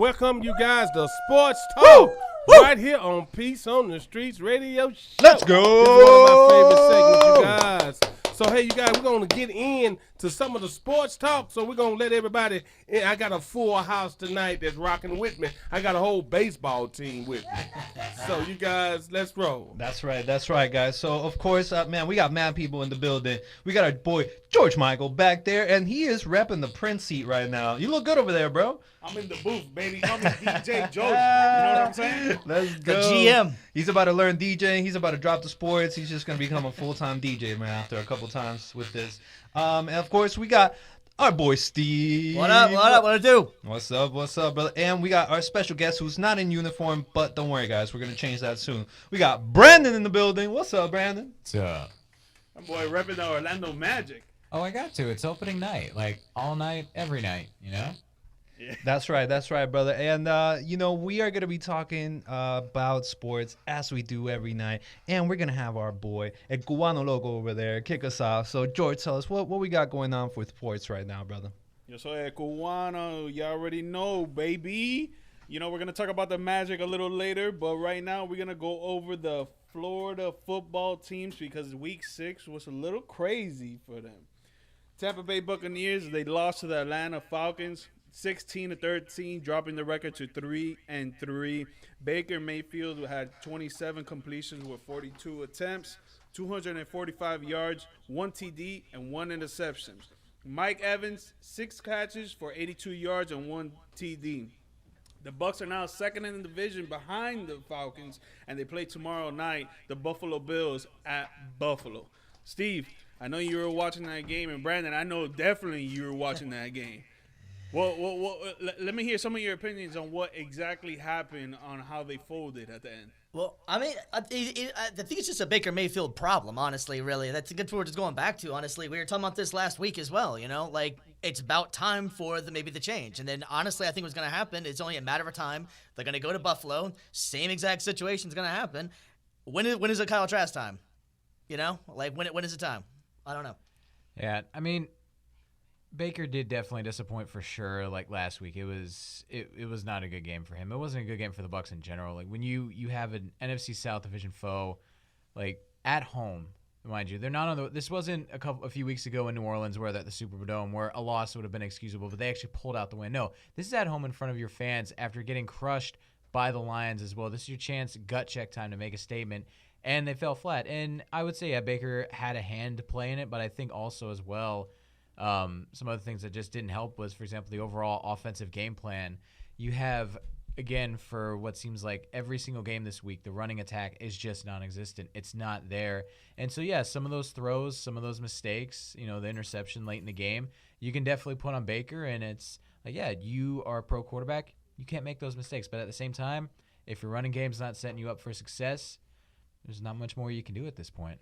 Welcome you guys to Sports Talk right here on Peace on the Streets Radio Show. Let's go. This is one of my favorite segments, you guys. So, hey, you guys, we're going to get into some of the sports talk. So, we're going to let everybody in. I got a full house tonight that's rocking with me. I got a whole baseball team with me. So, you guys, let's roll. That's right, guys. So, of course, man, we got mad people in the building. We got our boy George Michael back there, and he is repping the Prince seat right now. You look good over there, bro. I'm in the booth, baby. Call me DJ George. You know what I'm saying? Let's go. The GM. He's about to learn DJing. He's about to drop the sports. He's just going to become a full-time DJ, man, after a couple times with this. And, of course, we got our boy Steve. What up? What it do? What's up, brother? And we got our special guest who's not in uniform, but don't worry, guys. We're going to change that soon. We got Brandon in the building. What's up, Brandon? What's up? My boy repping the Orlando Magic. Oh, I got to. It's opening night. Like, all night, every night, you know? Yeah. That's right, brother. And, we are going to be talking about sports as we do every night. And we're going to have our boy, El Cubano Loco, over there, kick us off. So, George, tell us what we got going on with sports right now, brother. Yo soy el cubano. You already know, baby. You know, we're going to talk about the Magic a little later. But right now, we're going to go over the Florida football teams because Week 6 was a little crazy for them. Tampa Bay Buccaneers, they lost to the Atlanta Falcons. 16-13, dropping the record to 3-3. Baker Mayfield had 27 completions with 42 attempts, 245 yards, 1 TD, and 1 interception. Mike Evans, 6 catches for 82 yards and 1 TD. The Bucs are now second in the division behind the Falcons, and they play tomorrow night the Buffalo Bills at Buffalo. Steve, I know you were watching that game, and Brandon, I know definitely you were watching that game. Well, let me hear some of your opinions on what exactly happened on how they folded at the end. Well, I mean, I think it's just a Baker Mayfield problem, honestly, really. That's a good word it's going back to, honestly. We were talking about this last week as well, you know? Like, it's about time for maybe the change. And then, honestly, I think what's going to happen, it's only a matter of time. They're going to go to Buffalo. Same exact situation is going to happen. When is it Kyle Trask time? You know? Like, when is it time? I don't know. Yeah, I mean, Baker did definitely disappoint for sure. Like last week, it was not a good game for him. It wasn't a good game for the Bucs in general. Like when you have an NFC South division foe, like at home, mind you, they're not on the. This wasn't a few weeks ago in New Orleans where they're at the Superdome where a loss would have been excusable, but they actually pulled out the win. No, this is at home in front of your fans after getting crushed by the Lions as well. This is your chance, gut check time to make a statement, and they fell flat. And I would say, yeah, Baker had a hand to play in it, but I think also as well. Some other things that just didn't help was, for example, the overall offensive game plan. You have, again, for what seems like every single game this week, the running attack is just non-existent. It's not there. And so, yeah, some of those throws, some of those mistakes, you know, the interception late in the game, you can definitely put on Baker. And it's like, yeah, you are a pro quarterback. You can't make those mistakes. But at the same time, if your running game's not setting you up for success, there's not much more you can do at this point.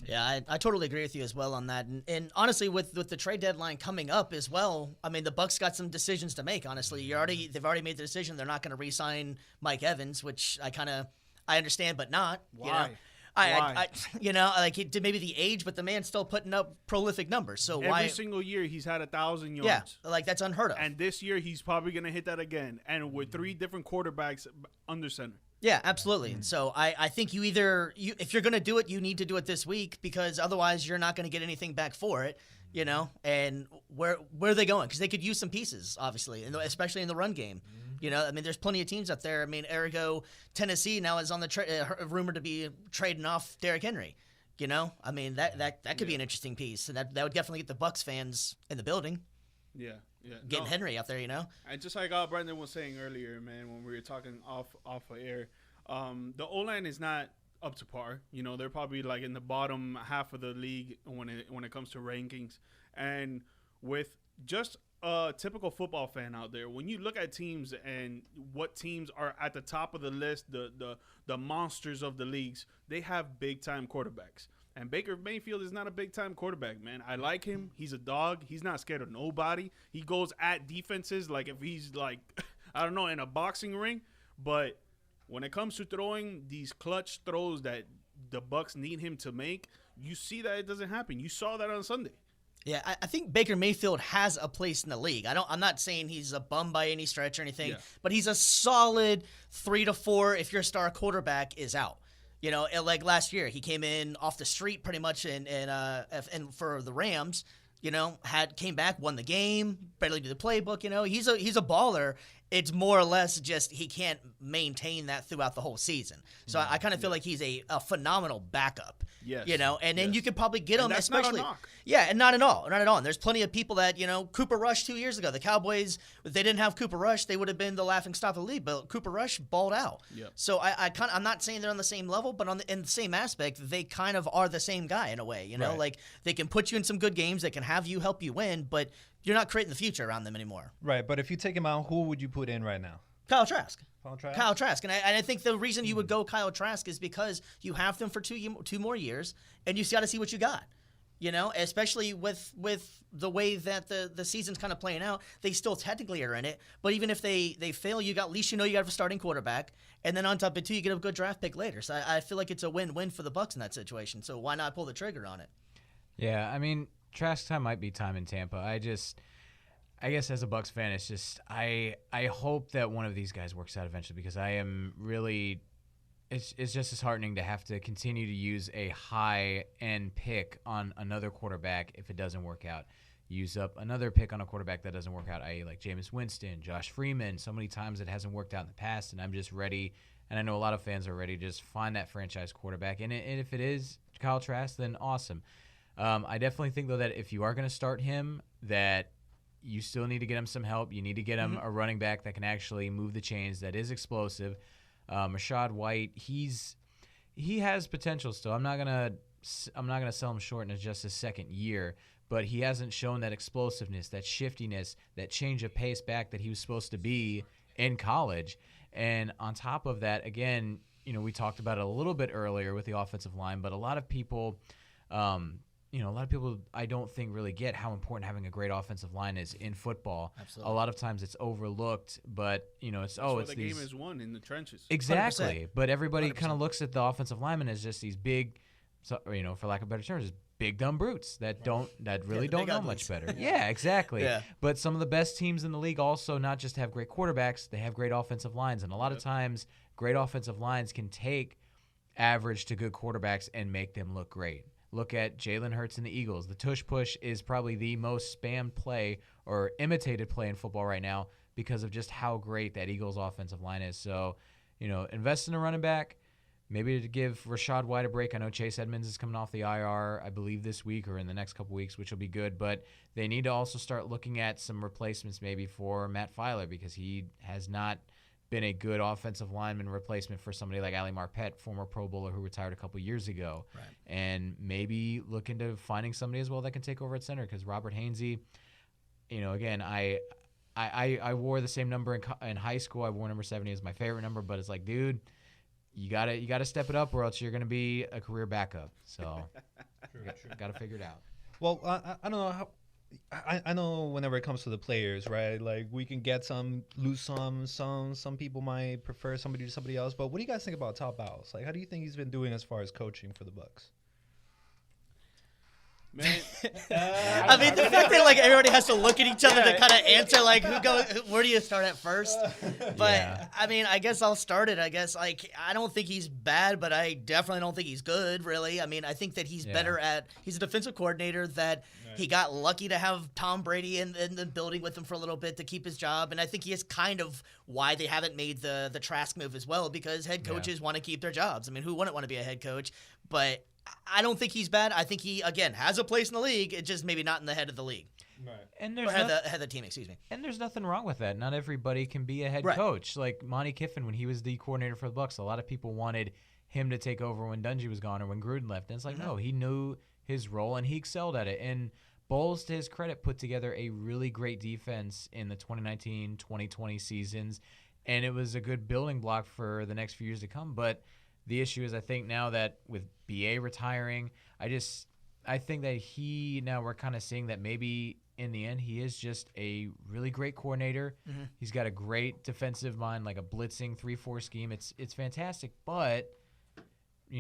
Yeah, I totally agree with you as well on that. And honestly, with the trade deadline coming up as well, I mean, the Bucs got some decisions to make, honestly. They've already made the decision they're not going to re-sign Mike Evans, which I understand, but not. Why? You know? Why? You know, like it did maybe the age, but the man's still putting up prolific numbers. So why? Every single year he's had 1,000 yards. Yeah, like that's unheard of. And this year he's probably going to hit that again, and with 3 different quarterbacks under center. Yeah, absolutely. And so I think if you're going to do it, you need to do it this week because otherwise you're not going to get anything back for it, you know. And where are they going? Because they could use some pieces, obviously, especially in the run game. You know, I mean, there's plenty of teams out there. I mean, ergo, Tennessee now is on the rumored to be trading off Derrick Henry. You know, I mean, that could be an interesting piece, and that would definitely get the Bucs fans in the building. Yeah. Getting Henry out there, you know. And just like Brandon was saying earlier, man, when we were talking off of air, the O-line is not up to par. You know, they're probably like in the bottom half of the league when it comes to rankings. And with just a typical football fan out there, when you look at teams and what teams are at the top of the list, the monsters of the leagues, they have big time quarterbacks. And Baker Mayfield is not a big-time quarterback, man. I like him. He's a dog. He's not scared of nobody. He goes at defenses like if he's like, I don't know, in a boxing ring. But when it comes to throwing these clutch throws that the Bucs need him to make, you see that it doesn't happen. You saw that on Sunday. Yeah, I think Baker Mayfield has a place in the league. I'm not saying he's a bum by any stretch or anything, but he's a solid 3 to 4 if your star quarterback is out. You know, like last year, he came in off the street pretty much, and for the Rams, you know, came back, won the game, barely did the playbook. You know, he's a baller. It's more or less just he can't maintain that throughout the whole season. So I kind of feel like he's a phenomenal backup. Yes. You know, and then you could probably get him, that's especially. not a knock. Yeah, and not at all. Not at all. And there's plenty of people that, you know, Cooper Rush 2 years ago. The Cowboys, if they didn't have Cooper Rush, they would have been the laughing stock of the league. But Cooper Rush balled out. Yep. So I'm not saying they're on the same level, but in the same aspect, they kind of are the same guy in a way. You know, Right. like they can put you in some good games, they can have you help you win, but you're not creating the future around them anymore. Right, but if you take him out, who would you put in right now? Kyle Trask. Kyle Trask. And I think the reason you would go Kyle Trask is because you have them for two more years, and you got to see what you got. You know, especially with the way that the season's kind of playing out, they still technically are in it. But even if they fail, at least you know you got a starting quarterback, and then on top of it too, you get a good draft pick later. So I feel like it's a win-win for the Bucs in that situation. So why not pull the trigger on it? Yeah, I mean, Trask time might be time in Tampa. I guess as a Bucs fan, it's just I hope that one of these guys works out eventually, because I am really it's just disheartening to have to continue to use a high-end pick on another quarterback if it doesn't work out. Use up another pick on a quarterback that doesn't work out, i.e. like Jameis Winston, Josh Freeman. So many times it hasn't worked out in the past, and I'm just ready, and I know a lot of fans are ready to just find that franchise quarterback. And if it is Kyle Trask, then awesome. I definitely think, though, that if you are going to start him, that you still need to get him some help. You need to get him a running back that can actually move the chains, that is explosive. Rashad White, he has potential still. I'm not gonna sell him short in just his second year, but he hasn't shown that explosiveness, that shiftiness, that change of pace back that he was supposed to be in college. And on top of that, again, you know, we talked about it a little bit earlier with the offensive line, but a lot of people I don't think really get how important having a great offensive line is in football. Absolutely. A lot of times it's overlooked, but you know, it's the these game is won in the trenches. exactly. 100%. But everybody 100%. kind of looks at the offensive linemen as just these big, you know, for lack of better terms, just big dumb brutes that really the don't big know uglies. much better. Yeah, exactly. Yeah. But some of the best teams in the league also not just have great quarterbacks, they have great offensive lines, and a lot of times great offensive lines can take average to good quarterbacks and make them look great. Look at Jalen Hurts and the Eagles. The tush push is probably the most spammed play or imitated play in football right now because of just how great that Eagles offensive line is. So, you know, invest in a running back, maybe to give Rashad White a break. I know Chase Edmonds is coming off the IR, I believe, this week or in the next couple weeks, which will be good. But they need to also start looking at some replacements maybe for Matt Filer, because he has not been a good offensive lineman replacement for somebody like Ali Marpet, former Pro Bowler who retired a couple years ago. Right. And maybe look into finding somebody as well that can take over at center, because Robert Hainsey, you know, again, I wore the same number in high school. I wore number 70 as my favorite number, but it's like, dude, you gotta step it up, or else you're gonna be a career backup. So, gotta figure it out. Well, I don't know how. I know whenever it comes to the players, right? Like we can get some, lose some. Some people might prefer somebody to somebody else. But what do you guys think about Todd Bowles? Like, how do you think he's been doing as far as coaching for the Bucs? Man, I mean, the fact that like everybody has to look at each other to kind of answer, like, where do you start at first? But Yeah. I mean, I guess I'll start it. I guess like I don't think he's bad, but I definitely don't think he's good. Really, I mean, I think that he's better at. He's a defensive coordinator that he got lucky to have Tom Brady in the building with him for a little bit to keep his job, and I think he is kind of why they haven't made the Trask move as well, because head coaches want to keep their jobs. I mean, who wouldn't want to be a head coach? But I don't think he's bad. I think he, again, has a place in the league. It's just maybe not in the head of the league. Right. And Or there's head of the team, excuse me. And there's nothing wrong with that. Not everybody can be a head Right. coach. Like Monty Kiffin, when he was the coordinator for the Bucs, a lot of people wanted him to take over when Dungy was gone or when Gruden left. And it's like, no, he knew his role and he excelled at it. And Bowles, to his credit, put together a really great defense in the 2019-2020 seasons. And it was a good building block for the next few years to come. But the issue is, I think now that with BA retiring, I think that we're kind of seeing that maybe in the end he is just a really great coordinator. He's got a great defensive mind, like a blitzing 3-4 scheme. It's fantastic, but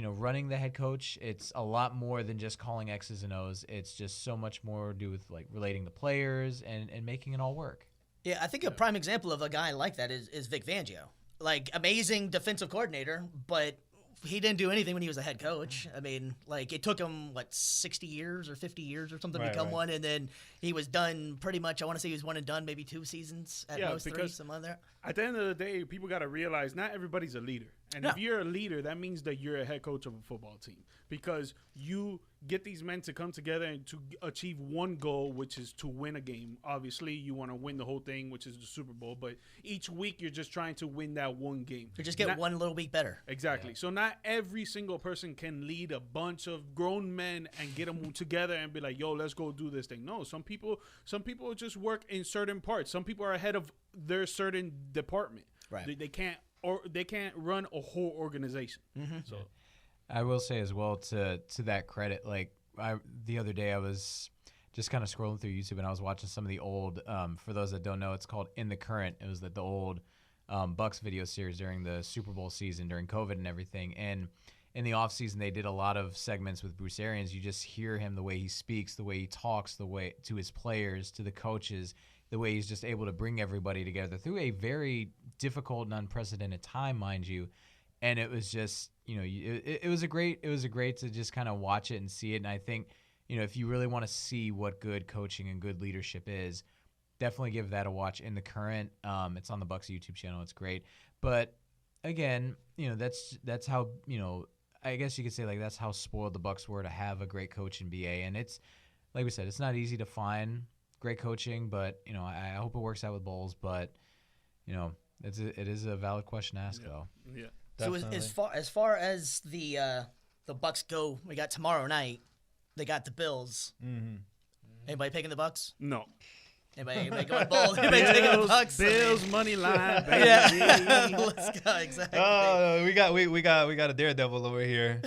running the head coach, it's a lot more than just calling X's and O's. It's just so much more to do with like relating to players and making it all work. Yeah, I think a prime example of a guy like that is Vic Fangio. Like, amazing defensive coordinator, but he didn't do anything when he was a head coach. I mean, like, it took him, 60 years or 50 years or something to become one, and then he was done pretty much. I want to say he was one and done, maybe 2 seasons at most, 3, something like that. At the end of the day, people got to realize not everybody's a leader. And if you're a leader, that means that you're a head coach of a football team, because you get these men to come together and to achieve one goal, which is to win a game. Obviously, you want to win the whole thing, which is the Super Bowl, but each week you're just trying to win that one game. To just get one little week better. Exactly. Yeah. So not every single person can lead a bunch of grown men and get them together and be like, yo, let's go do this thing. No, some people just work in certain parts. Some people are ahead of their certain department. Right. They can't run a whole organization. Mm-hmm. So I will say as well, to that credit, like the other day I was just kind of scrolling through YouTube and I was watching some of the old, for those that don't know, it's called In the Current. It was the old Bucs video series during the Super Bowl season, during COVID and everything. And in the offseason, they did a lot of segments with Bruce Arians. You just hear him, the way he speaks, the way he talks, the way to his players, to the coaches, the way he's just able to bring everybody together through a very difficult and unprecedented time, mind you. And it was just, it was a great to just kind of watch it and see it. And I think, if you really want to see what good coaching and good leadership is, definitely give that a watch. In the Current. It's on the Bucs YouTube channel. It's great. But again, that's how, I guess you could say, like, that's how spoiled the Bucs were to have a great coach in BA. And it's, like we said, it's not easy to find great coaching, but I hope it works out with Bowles. But it is a valid question to ask, though. Yeah. Definitely. So as far as the Bucs go, we got tomorrow night. They got the Bills. Mm-hmm. Anybody picking the Bucs? No. Anybody going bold? Anybody taking the Bucs? Bills money line, baby. Yeah. Let's go. Exactly. Oh, we got a daredevil over here.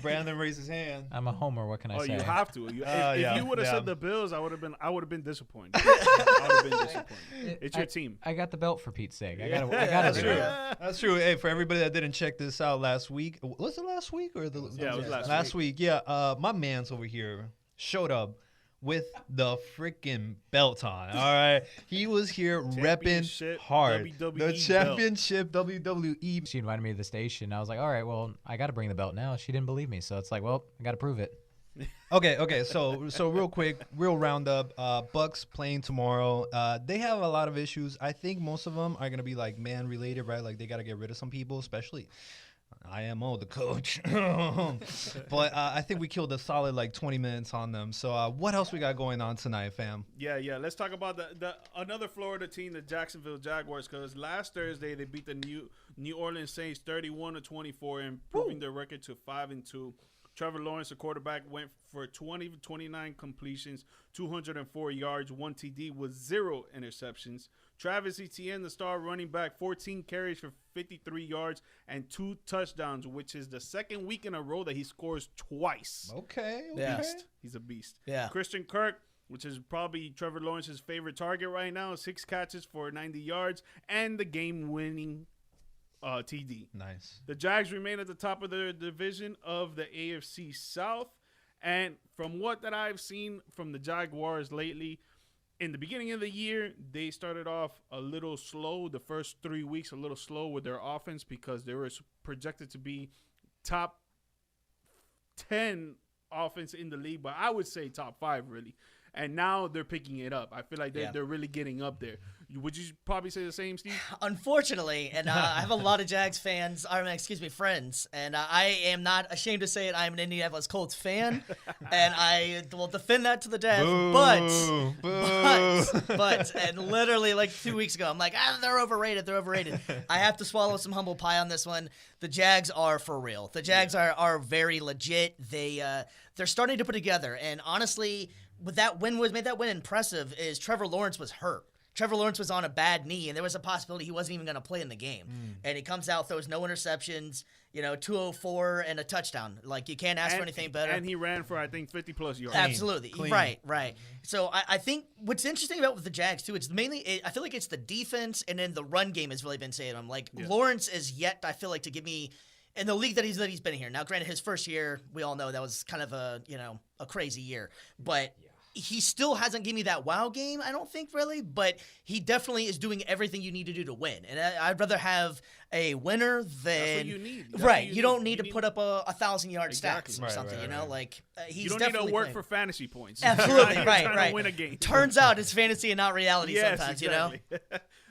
Brandon raised his hand. I'm a homer. What can I say? You have to. If you would have said the Bills, I would have been disappointed. I would have been disappointed. It's your team. I got the belt for Pete's sake. I gotta That's do true. it. That's true. Hey, for everybody that didn't check this out last week, was it last week or it was last week? Yeah. My man's over here showed up with the freaking belt on. All right, he was here repping hard. WWE the championship belt. WWE. She invited me to the station. I was like, all right, well, I got to bring the belt now. She didn't believe me, so it's like, well, I got to prove it. Okay. So real quick, real roundup. Bucs playing tomorrow. They have a lot of issues. I think most of them are gonna be like man related, right? Like they got to get rid of some people, especially IMO, the coach. But I think we killed a solid 20 minutes on them. So what else we got going on tonight, fam? Yeah. Let's talk about the another Florida team, the Jacksonville Jaguars, because last Thursday they beat the New Orleans Saints 31-24, improving their record to 5-2. Trevor Lawrence, the quarterback, went for 29 completions, 204 yards, 1 TD with 0 interceptions. Travis Etienne, the star running back, 14 carries for 53 yards and 2 touchdowns, which is the second week in a row that he scores twice. Okay. Yeah. He's a beast. Yeah. Christian Kirk, which is probably Trevor Lawrence's favorite target right now, 6 catches for 90 yards and the game-winning TD. Nice. The Jags remain at the top of their division of the AFC South. And from what that I've seen from the Jaguars lately, in the beginning of the year, they started off a little slow. The first 3 weeks, a little slow with their offense because they were projected to be top 10 offense in the league, but I would say top 5 really. And now they're picking it up. I feel like they're really getting up there. Would you probably say the same, Steve? Unfortunately, and I have a lot of Jags fans, friends, and I am not ashamed to say it. I'm an Indianapolis Colts fan, and I will defend that to the death. But, and literally 2 weeks ago, I'm like, they're overrated. I have to swallow some humble pie on this one. The Jags are for real. The Jags are very legit. They're starting to put together, and honestly, what made that win impressive is Trevor Lawrence was hurt. Trevor Lawrence was on a bad knee, and there was a possibility he wasn't even going to play in the game. And he comes out, throws no interceptions, 204 and a touchdown. You can't ask for anything better. And he ran for, I think, 50-plus yards. Absolutely. Clean. Right. So I think what's interesting about with the Jags, too, it's mainly, I feel like it's the defense, and then the run game has really been saving them. Lawrence is yet, I feel like, to give me in the league that he's been here. Now, granted, his first year, we all know that was kind of a crazy year, but he still hasn't given me that wow game, I don't think, really, but he definitely is doing everything you need to do to win. And I'd rather have a winner than... That's what you need. Right. You don't need to put up a 1,000-yard Exactly. stacks or something, you know? Like, he's you don't definitely need to work playing. for fantasy points. Absolutely, You're right, trying right. to win a game. Turns out it's fantasy and not reality Yes, sometimes, exactly.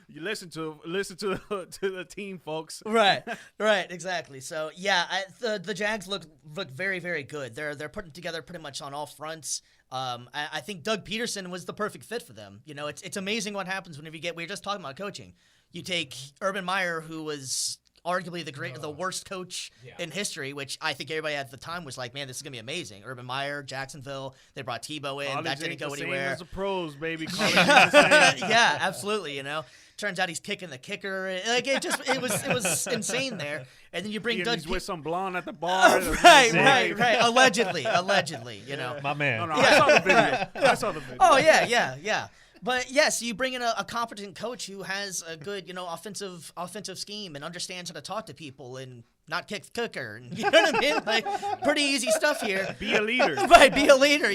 You listen to the team, folks. Right, exactly. So yeah, the Jags look very, very good. They're putting together pretty much on all fronts. I think Doug Peterson was the perfect fit for them. You know, it's amazing what happens whenever we were just talking about coaching. You take Urban Meyer, who was arguably the worst coach in history, which I think everybody at the time was like, man, this is gonna be amazing. Urban Meyer, Jacksonville, they brought Tebow in, that didn't go anywhere. As the pros, baby. Yeah, absolutely. You know, turns out he's kicking the kicker. Like it was insane there. And then you bring Doug with some blonde at the bar. Right. Allegedly. You know, My man. No, I saw the video. Oh yeah. But yes, you bring in a competent coach who has a good, offensive scheme and understands how to talk to people and not kick the cooker. You know what I mean? Like, pretty easy stuff here. Be a leader. Right, be a leader,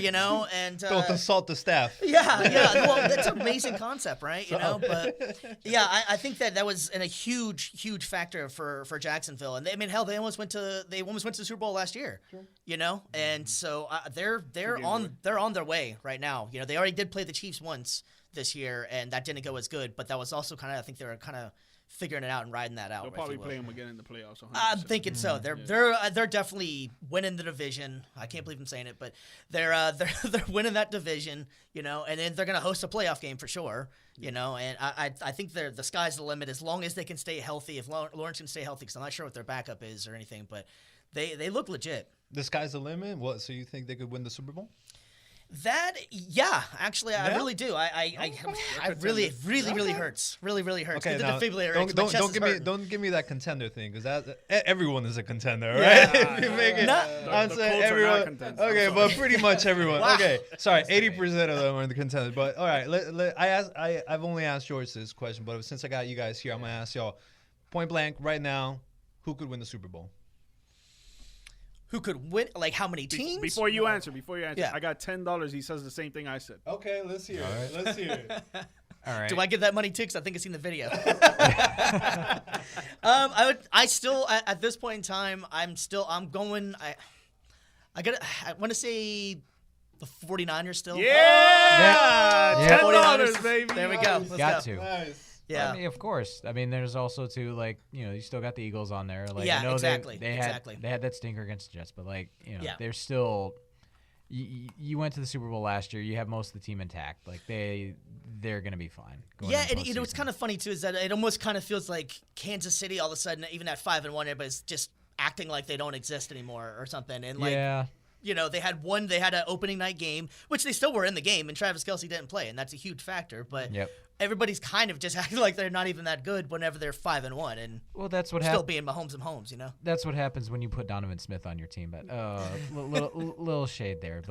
and Don't insult the staff. Yeah. Well, that's an amazing concept, right? But yeah, I think that was a huge factor for Jacksonville. And they almost went to the Super Bowl last year. Sure. And so they're on their way right now. They already did play the Chiefs once this year, and that didn't go as good. But that was also I think they were kind of figuring it out and riding that out. They'll probably play them again in the playoffs. 100%. I'm thinking so. They're definitely winning the division. I can't believe I'm saying it, but they're winning that division, and then they're gonna host a playoff game for sure, and I think the sky's the limit as long as they can stay healthy. If Lawrence can stay healthy, because I'm not sure what their backup is or anything, but they look legit. The sky's the limit. What? So you think they could win the Super Bowl? Actually, I really do. I really hurts. Really hurts. Okay, the now, defibrillator. don't give me that contender thing, because that everyone is a contender, Yeah. right? If you make it, I'm the saying Colts are not everyone. contenders. Okay, I'm but sorry. pretty much everyone. Wow. Okay, sorry, 80% of them are the contenders. But all right, I've only asked George this question, but since I got you guys here, I'm gonna ask y'all point blank right now: who could win the Super Bowl? Who could win? Like how many teams? Before you answer, Yeah. I got $10. He says the same thing I said. Okay, let's hear it. Let's hear it. All right. Do I get that money too? Because I think I've seen the video. At this point in time, I'm going. I want to say the 49ers still. Yeah, Yeah. $10, baby. There we go. Let's Got go. to. Nice. Yeah. I mean, of course. I mean, there's also too you still got the Eagles on there. Like, Yeah, I know exactly, They exactly. had that stinker against the Jets, but Yeah. they're still. You went to the Super Bowl last year. You have most of the team intact. Like they're gonna be fine. Yeah, and what's kind of funny too is that it almost kind of feels like Kansas City all of a sudden, even at 5-1, everybody's just acting like they don't exist anymore or something. And yeah. they had an opening night game, which they still were in the game, and Travis Kelce didn't play, and that's a huge factor. But Yep. everybody's kind of just acting like they're not even that good whenever they're 5-1, and Well, that's what still happens. being Mahomes and Holmes, That's what happens when you put Donovan Smith on your team. But little shade there,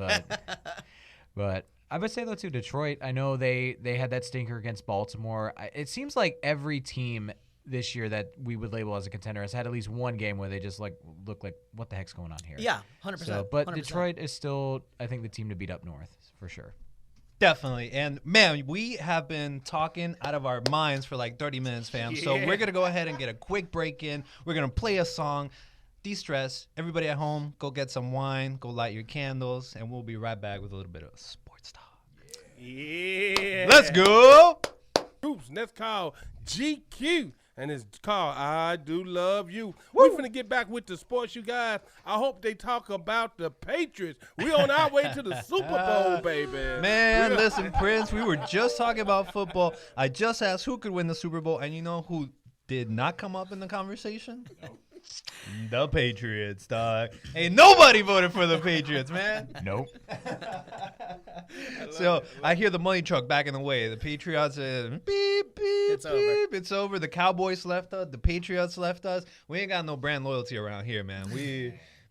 but I would say though too, Detroit. I know they had that stinker against Baltimore. It seems like every team this year that we would label as a contender has had at least one game where they just look like, what the heck's going on here? Yeah, 100%. So, but 100%. Detroit is still, I think, the team to beat up north for sure. Definitely. And, man, we have been talking out of our minds for like 30 minutes, fam. So we're going to go ahead and get a quick break in. We're going to play a song, de-stress. Everybody at home, go get some wine, go light your candles, and we'll be right back with a little bit of sports talk. Yeah. Let's go. Groups, and that's called GQ. And it's called I Do Love You. We're finna get back with the sports, you guys. I hope they talk about the Patriots. We on our way to the Super Bowl, baby. Man, listen, Prince, we were just talking about football. I just asked who could win the Super Bowl, and you know who did not come up in the conversation? The Patriots, dog. Ain't nobody voted for the Patriots, man. Nope. So I hear the money truck backing away. The Patriots beep, beep, It's beep. over. It's over. The Cowboys left us. The Patriots left us. We ain't got no brand loyalty around here, man.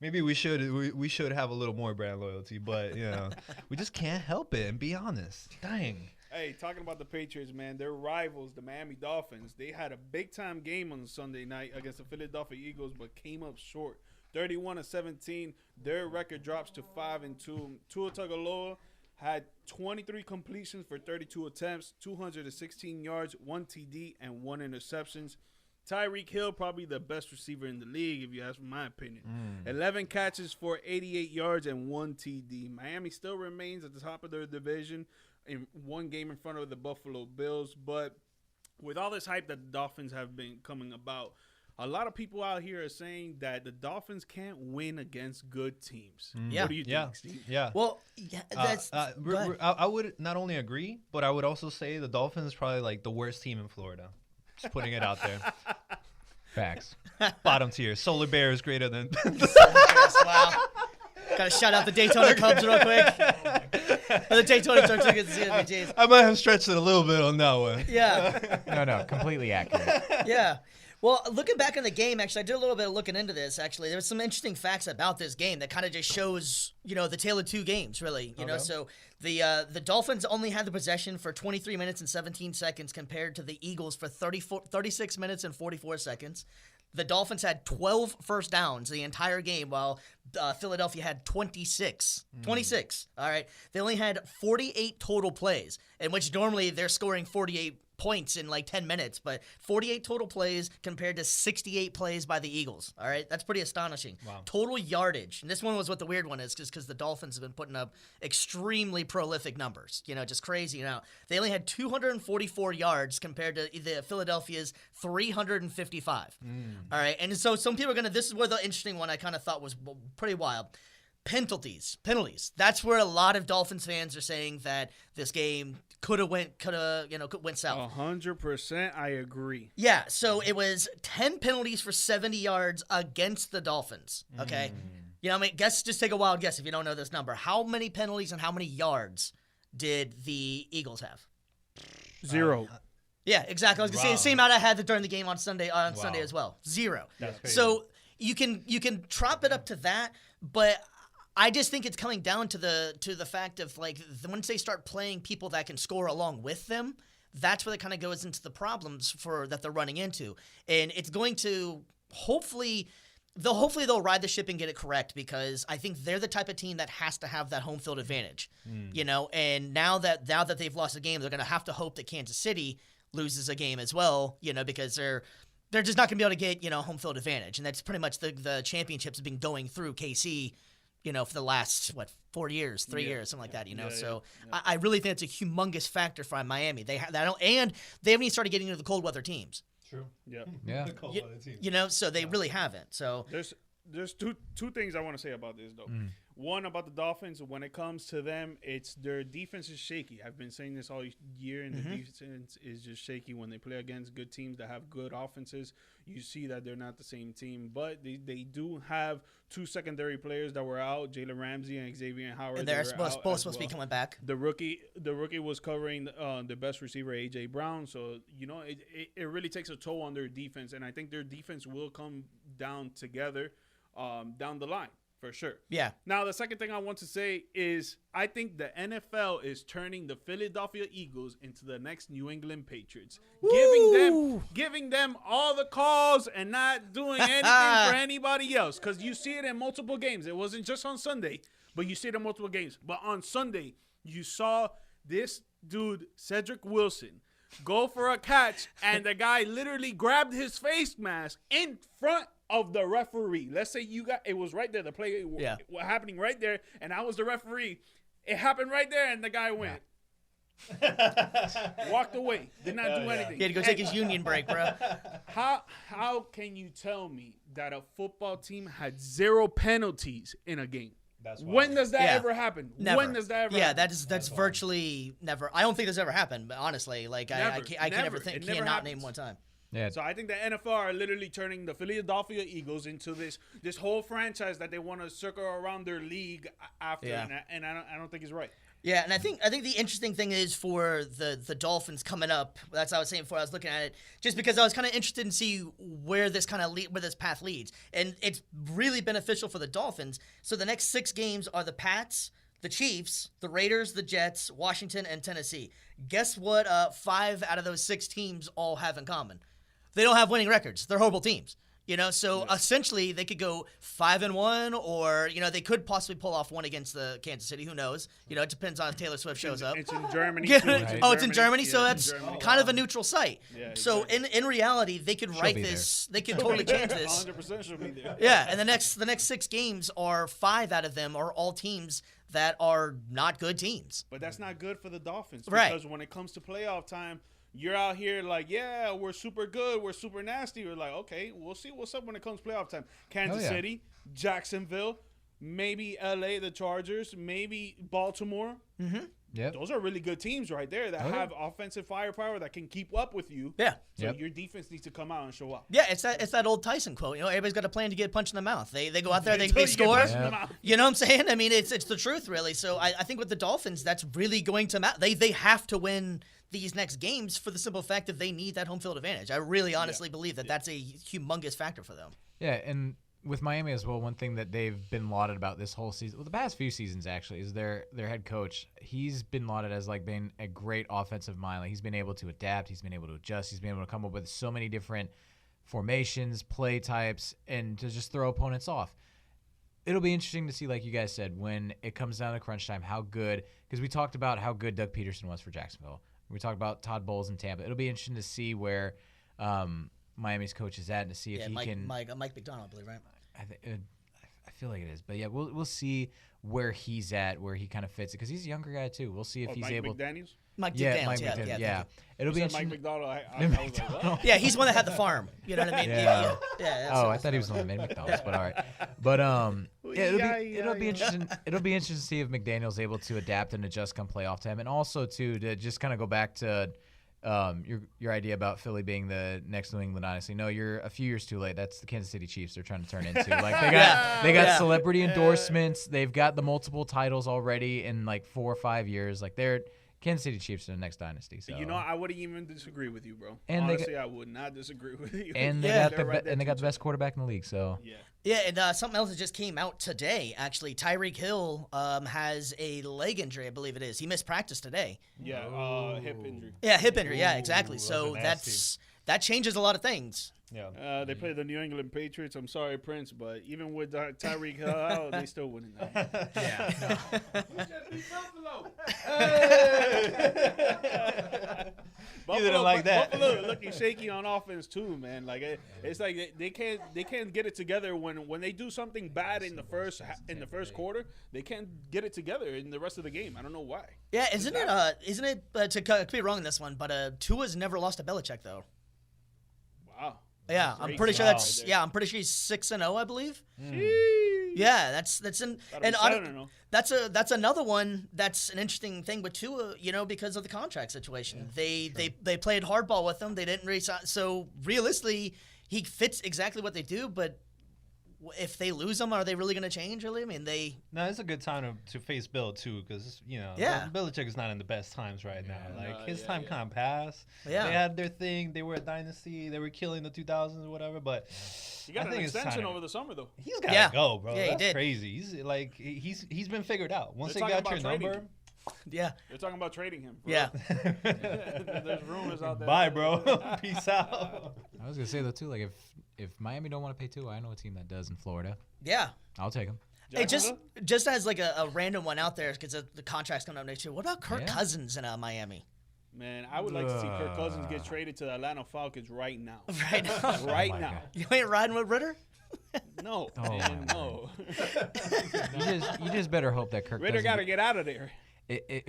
Maybe we should have a little more brand loyalty, but we just can't help it. And be honest, dang. Hey, talking about the Patriots, man, their rivals, the Miami Dolphins, they had a big-time game on Sunday night against the Philadelphia Eagles, but came up short. 31-17. Their record drops to 5-2. Tua Tagovailoa had 23 completions for 32 attempts, 216 yards, 1 TD, and 1 interceptions. Tyreek Hill, probably the best receiver in the league, if you ask my opinion. 11 catches for 88 yards and 1 TD. Miami still remains at the top of their division in one game in front of the Buffalo Bills. But with all this hype that the Dolphins have been coming about, a lot of people out here are saying that the Dolphins can't win against good teams. Yeah. What do you think, Steve? Yeah. Well, yeah, that's. go ahead. I would not only agree, but I would also say the Dolphins is probably like the worst team in Florida. Just putting it out there. Facts. Bottom tier. Solar Bear is greater than. Wow. Gotta shout out the Daytona Cubs real quick. Or the Daytona Trucks against the CSBGs. I might have stretched it a little bit on that one. Yeah. No, completely accurate. Yeah. Well, looking back on the game, actually, I did a little bit of looking into this, actually. There's some interesting facts about this game that kind of just shows, the tale of two games, really. You know, so the Dolphins only had the possession for 23 minutes and 17 seconds compared to the Eagles for 36 minutes and 44 seconds. The Dolphins had 12 first downs the entire game, while Philadelphia had 26. 26, all right? They only had 48 total plays, in which normally they're scoring 48 points in like 10 minutes, but 48 total plays compared to 68 plays by the Eagles. All right, that's pretty astonishing. Wow. Total yardage, and this one was what the weird one is, because the Dolphins have been putting up extremely prolific numbers. Just crazy. They only had 244 yards compared to the Philadelphia's 355. All right, and so some people are gonna. This is where the interesting one I kind of thought was pretty wild. Penalties. That's where a lot of Dolphins fans are saying that this game could have went south. 100%, I agree. Yeah, so it was 10 penalties for 70 yards against the Dolphins. Okay, guess, just take a wild guess if you don't know this number. How many penalties and how many yards did the Eagles have? 0. Yeah, exactly. I was gonna say the same amount I had during the game on Sunday as well. 0. That's crazy. So you can chop it up to that, but I just think it's coming down to the fact of like once they start playing people that can score along with them, that's where it kind of goes into the problems that they're running into, and it's going to hopefully they'll ride the ship and get it correct, because I think they're the type of team that has to have that home field advantage, And now that they've lost a game, they're going to have to hope that Kansas City loses a game as well, because they're just not going to be able to get home field advantage, and that's pretty much the championships have been going through KC. For the last, 4 years, 3 years, something like that, So I really think it's a humongous factor for Miami. They haven't even started getting into the cold weather teams. True. Yeah. The cold weather teams. So they really haven't. So There's two things I want to say about this, though. One, about the Dolphins, when it comes to them, it's their defense is shaky. I've been saying this all year, and the defense is just shaky when they play against good teams that have good offenses. You see that they're not the same team, but they do have two secondary players that were out, Jalen Ramsey and Xavier Howard. And they're supposed to be coming back. The rookie was covering the best receiver, A.J. Brown, so it really takes a toll on their defense, and I think their defense will come down together down the line. For sure. Yeah. Now, the second thing I want to say is I think the NFL is turning the Philadelphia Eagles into the next New England Patriots, giving them all the calls and not doing anything for anybody else. Because you see it in multiple games. It wasn't just on Sunday, but you see it in multiple games. But on Sunday, you saw this dude, Cedric Wilson, go for a catch, and the guy literally grabbed his face mask in front of the referee. Let's say it was right there. The play was happening right there, and I was the referee. It happened right there, and the guy went. Walked away. Did not do anything. He had to go take his union break, bro. How can you tell me that a football team had 0 penalties in a game? When does that ever happen? Never. When does that ever happen? That's virtually never. I don't think that's ever happened, but honestly, like I cannot name one time. Yeah. So I think the NFL are literally turning the Philadelphia Eagles into this whole franchise that they want to circle around their league after, and I don't think it's right. Yeah, and I think the interesting thing is for the Dolphins coming up. That's what I was saying before I was looking at it, just because I was kind of interested in see where this where this path leads, and it's really beneficial for the Dolphins. So the next 6 games are the Pats, the Chiefs, the Raiders, the Jets, Washington, and Tennessee. Guess what 5 out of those 6 teams all have in common? They don't have winning records. They're horrible teams. So essentially they could go 5-1, or they could possibly pull off one against the Kansas City. Who knows? It depends on if Taylor Swift shows up. It's in Germany. Yeah. Too. It's in Germany, so Yeah, that's Germany. kind of a neutral site. Yeah, so exactly. in reality, they could write be this. They could totally change this. 100% should be there. Yeah, and the next 6 games are 5 out of them are all teams that are not good teams. But that's not good for the Dolphins. Right. Because when it comes to playoff time, you're out here like, yeah, we're super good, we're super nasty. We're like, okay, we'll see what's up when it comes to playoff time. Kansas City, Jacksonville, maybe LA, the Chargers, maybe Baltimore. Yep. Those are really good teams right there that have offensive firepower that can keep up with you. Yeah. So your defense needs to come out and show up. Yeah, it's that old Tyson quote. Everybody's got a plan to get punched in the mouth. They go out there, they Until you get score. punched in the mouth. You know what I'm saying? I mean, it's the truth, really. So I think with the Dolphins, that's really going to matter. They have to win these next games for the simple fact that they need that home field advantage. I really honestly believe that that's a humongous factor for them. Yeah, and with Miami as well, one thing that they've been lauded about this whole season, well, the past few seasons actually, is their head coach. He's been lauded as like being a great offensive mind. Like he's been able to adapt, he's been able to adjust, he's been able to come up with so many different formations, play types, and to just throw opponents off. It'll be interesting to see, like you guys said, when it comes down to crunch time, how good, because we talked about how good Doug Peterson was for Jacksonville. We talked about Todd Bowles in Tampa. It'll be interesting to see where Miami's coach is at and to see if he can. Mike McDonald, I believe, right? I feel like it is, but yeah, we'll see where he's at, where he kind of fits it, because he's a younger guy too. We'll see if he's Mike able. McDaniels? Mike Yeah, McDaniels, Mike yeah, McDaniels. yeah, Yeah, it'll You be said Mike interesting. McDonald. I was like, what? Yeah, he's the one that had the farm. You know what I mean? Yeah. Yeah. Oh, I thought he was the one that made McDonald's, but all right. But yeah, it'll be interesting. It'll be interesting to see if McDaniel's able to adapt and adjust come playoff time, and also to just kind of go back to your idea about Philly being the next New England dynasty. No, you're a few years too late. That's the Kansas City Chiefs they're trying to turn into. Like they got celebrity endorsements. They've got the multiple titles already in like 4 or 5 years. Like they're Kansas City Chiefs are the next dynasty. So I wouldn't even disagree with you, bro. And honestly, I would not disagree with you. and they got the best quarterback in the league. So Yeah, and something else that just came out today, actually. Tyreek Hill has a leg injury, I believe it is. He missed practice today. Yeah, hip injury. Yeah, hip injury. Yeah, exactly. Ooh, So those are that changes a lot of things. Yeah. They play the New England Patriots. I'm sorry, Prince, but even with Tyreek Hill out, they still winning. Yeah. Buffalo, didn't like that. Buffalo looking shaky on offense too, man. Like it's like they can't get it together when they do something bad in the first quarter. They can't get it together in the rest of the game. I don't know why. Yeah, isn't it could be wrong in this one, but Tua's never lost to Belichick though. Wow. Yeah, I'm pretty sure I'm pretty sure he's 6-0, I believe. Yeah, that's that's another one that's an interesting thing with Tua, because of the contract situation. They played hardball with him. They didn't resign. So realistically, he fits exactly what they do, but if they lose him, are they really going to change? Really? I mean, No, it's a good time to face Bill too, because Belichick is not in the best times right now. Like his time kind of passed. Yeah. They had their thing. They were a dynasty. They were killing the 2000s or whatever. But He got an extension over the summer though. he's got to go, bro. Yeah, he That's did. crazy. He's been figured out. Once They're they got talking your about trading number, him. yeah, They're talking about trading him. yeah. There's rumors out there. bye, bro. Peace out. I was gonna say though too, like if Miami don't want to pay Tua, I know a team that does in Florida. Yeah. I'll take him. Hey, just as like a random one out there, because the contract's coming up next year. What about Kirk Yeah. Cousins in Miami? Man, I would like to see Kirk Cousins get traded to the Atlanta Falcons right now. Right now, Right my now. God. you ain't riding with Ritter. No, Oh, man, my no. You just better hope that Kirk Ritter doesn't got to get out of there.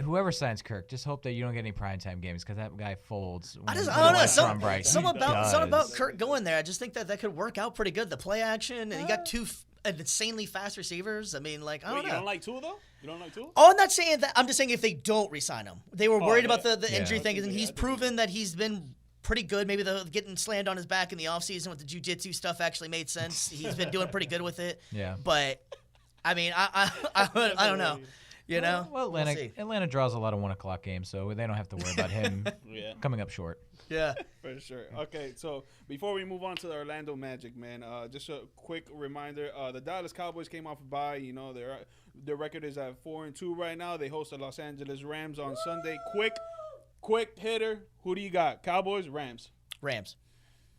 whoever signs Kirk, just hope that you don't get any primetime games because that guy folds. I when don't the know. lights are on bright. Something about does. Kirk going there. I just think that could work out pretty good. The play action, and he got two insanely fast receivers. I mean, like, I don't Wait, you know. don't like Tua though? You don't like Tua? Oh, I'm not saying that. I'm just saying if they don't re-sign him. They were worried about the injury Yeah. thing, and he's proven that he's been pretty good. Maybe the getting slammed on his back in the offseason with the jiu-jitsu stuff actually made sense. He's been doing pretty good with it. Yeah. But, I mean, I don't know. You know? Well, We'll see. Atlanta draws a lot of 1 o'clock games, so they don't have to worry about him Yeah. coming up short. Yeah. For sure. Okay, so before we move on to the Orlando Magic, man, just a quick reminder: the Dallas Cowboys came off a bye. You know, their record is at 4-2 right now. They host the Los Angeles Rams on Sunday. Quick hitter. Who do you got? Cowboys, Rams. Rams.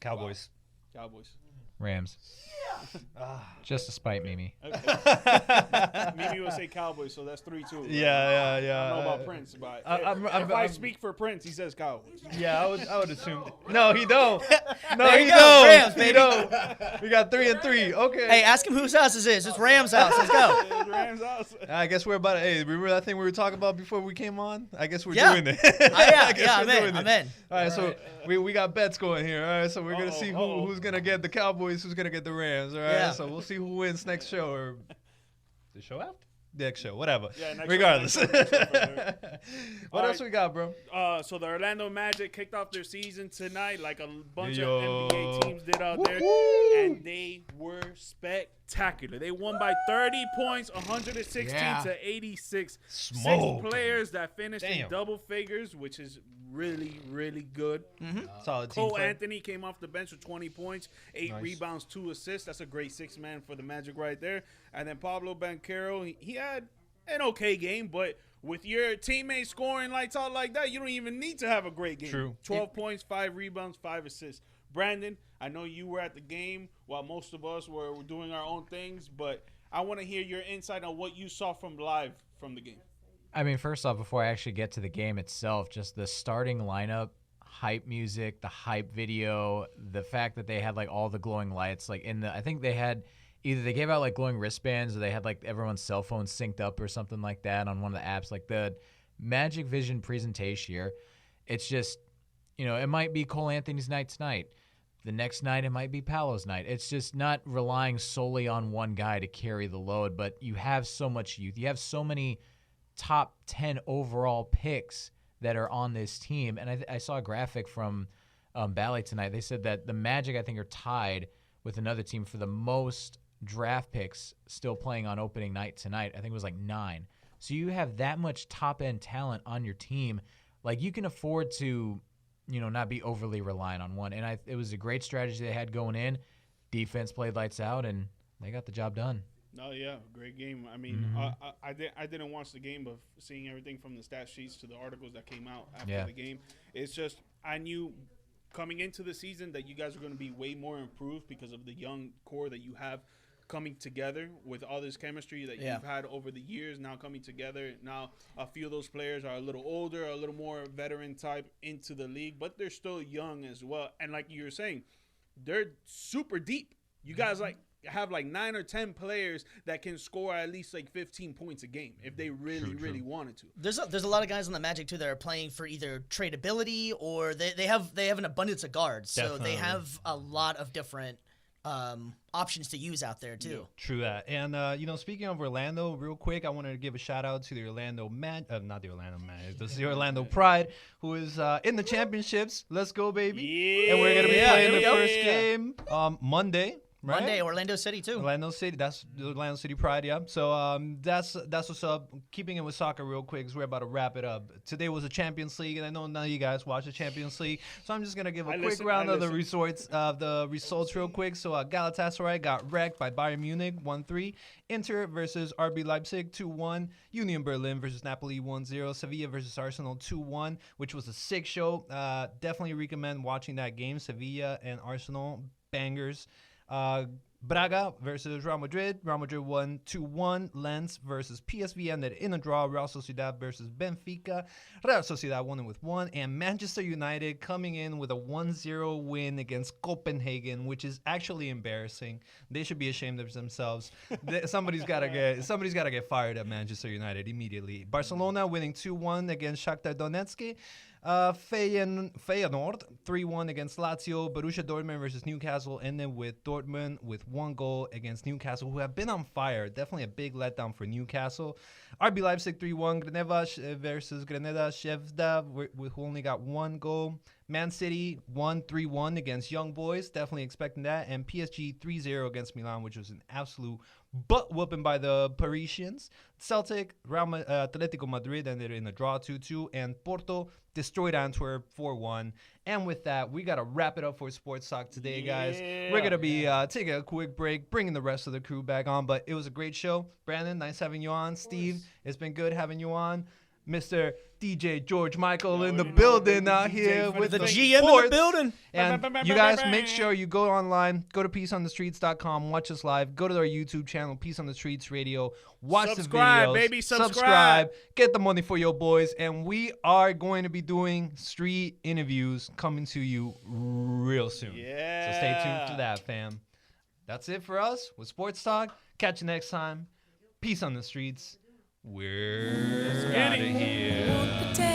Cowboys. Cowboys. Rams. Just to spite Mimi. Okay. Mimi will say Cowboys, so that's 3-2. Yeah. I don't know about Prince, but if I speak for Prince, he says Cowboys. Yeah, I would assume. No, he don't. No, There he you go, don't. Rams, He baby. don't. We got 3-3. Okay. Hey, ask him whose house this is. It's Rams' house. Let's go. It's Rams house. I guess we're about to. Hey, remember that thing we were talking about before we came on? I guess we're Yeah. doing it. Yeah, guess I'm we're in. doing I'm it. in. All right, so we got bets going here. All right, so we're gonna Uh-oh, see uh-oh. who's gonna get the Cowboys, who's gonna get the Rams. All right, Yeah. so we'll see who wins next show or the show after. Next show, whatever. Yeah, next show, Regardless. next show, for sure. What All else right. we got, bro? So the Orlando Magic kicked off their season tonight, like a bunch Yo. of NBA teams did out there, and they were spectacular. They won by 30 points, 116 Yeah. to 86. Smoke. 6 players that finished in Damn. double figures, which is really, really good. Solid team Cole play. Anthony came off the bench with 20 points, 8 Nice. rebounds, 2 assists. That's a great 6-man for the Magic right there. And then Pablo Banchero, he had an okay game, but with your teammates scoring lights out like that, you don't even need to have a great game. True. 12 points, 5 rebounds, 5 assists. Brandon, I know you were at the game while most of us were doing our own things, but I want to hear your insight on what you saw from live from the game. I mean, first off, before I actually get to the game itself, just the starting lineup, hype music, the hype video, the fact that they had like all the glowing lights, like I think they had either they gave out like glowing wristbands or they had like everyone's cell phones synced up or something like that on one of the apps. Like the Magic Vision presentation here, it's just, it might be Cole Anthony's night tonight. The next night, it might be Paolo's night. It's just not relying solely on one guy to carry the load, but you have so much youth. You have so many top 10 overall picks that are on this team. And I saw a graphic from Bally tonight. They said that the Magic, I think, are tied with another team for the most draft picks still playing on opening night tonight. I think it was like 9. So you have that much top-end talent on your team. Like, you can afford to, not be overly reliant on one. And it was a great strategy they had going in. Defense played lights out, and they got the job done. Oh yeah, great game. I mean, I didn't watch the game, but seeing everything from the stat sheets to the articles that came out after the game, it's just I knew coming into the season that you guys are going to be way more improved because of the young core that you have coming together with all this chemistry that you've had over the years now coming together. Now a few of those players are a little older, a little more veteran type into the league, but they're still young as well. And like you were saying, they're super deep. You guys have like 9 or 10 players that can score at least like 15 points a game if they really wanted to. There's a lot of guys on the Magic too that are playing for either tradability or they have an abundance of guards. So they have a lot of different options to use out there too. True that. And speaking of Orlando, real quick, I wanted to give a shout out to the Orlando not the Orlando Magic, the Orlando Pride, who is in the championships. Let's go, baby! Yeah. And we're gonna be Yeah, playing there the we go. first game Monday. Right? Monday, Orlando City too. Orlando City, that's the Orlando City Pride, yeah. So that's what's up. Keeping it with soccer real quick, because we're about to wrap it up. Today was the Champions League, and I know none of you guys watch the Champions League, so I'm just gonna give a quick round of the results real quick. So Galatasaray got wrecked by Bayern Munich 1-3. Inter versus RB Leipzig 2-1. Union Berlin versus Napoli 1-0. Sevilla versus Arsenal 2-1, which was a sick show. Definitely recommend watching that game. Sevilla and Arsenal bangers. Braga versus Real Madrid. Real Madrid won 2-1. Lens versus PSV ended in a draw. Real Sociedad versus Benfica. Real Sociedad won it with 1. And Manchester United coming in with a 1-0 win against Copenhagen, which is actually embarrassing. They should be ashamed of themselves. Somebody's got to get fired at Manchester United immediately. Barcelona winning 2-1 against Shakhtar Donetsk. Feyenoord 3-1 against Lazio. Borussia Dortmund versus Newcastle ended with Dortmund with 1 goal against Newcastle, who have been on fire. Definitely a big letdown for Newcastle. RB Leipzig 3-1. Grenada versus Grenada Shevda, who only got 1 goal. Man City won 3-1 against Young Boys. Definitely expecting that. And PSG 3-0 against Milan, which was an absolute butt whooping by the Parisians. Celtic, Atletico Madrid ended in a draw 2-2, and Porto destroyed Antwerp 4-1. And with that, we got to wrap it up for Sports Talk today, guys. We're going to be taking a quick break, bringing the rest of the crew back on, but it was a great show. Brandon, nice having you on. Steve, it's been good having you on. Mr. DJ George Michael in the building out here with The the GM in sports. the building. And you guys make sure you go online, go to peaceonthestreets.com, watch us live, go to our YouTube channel, Peace on the Streets Radio, watch Subscribe, the videos, baby, subscribe. get the money for your boys, and we are going to be doing street interviews coming to you real soon. Yeah. So stay tuned for that, fam. That's it for us with Sports Talk. Catch you next time. Peace on the streets. We're out of here.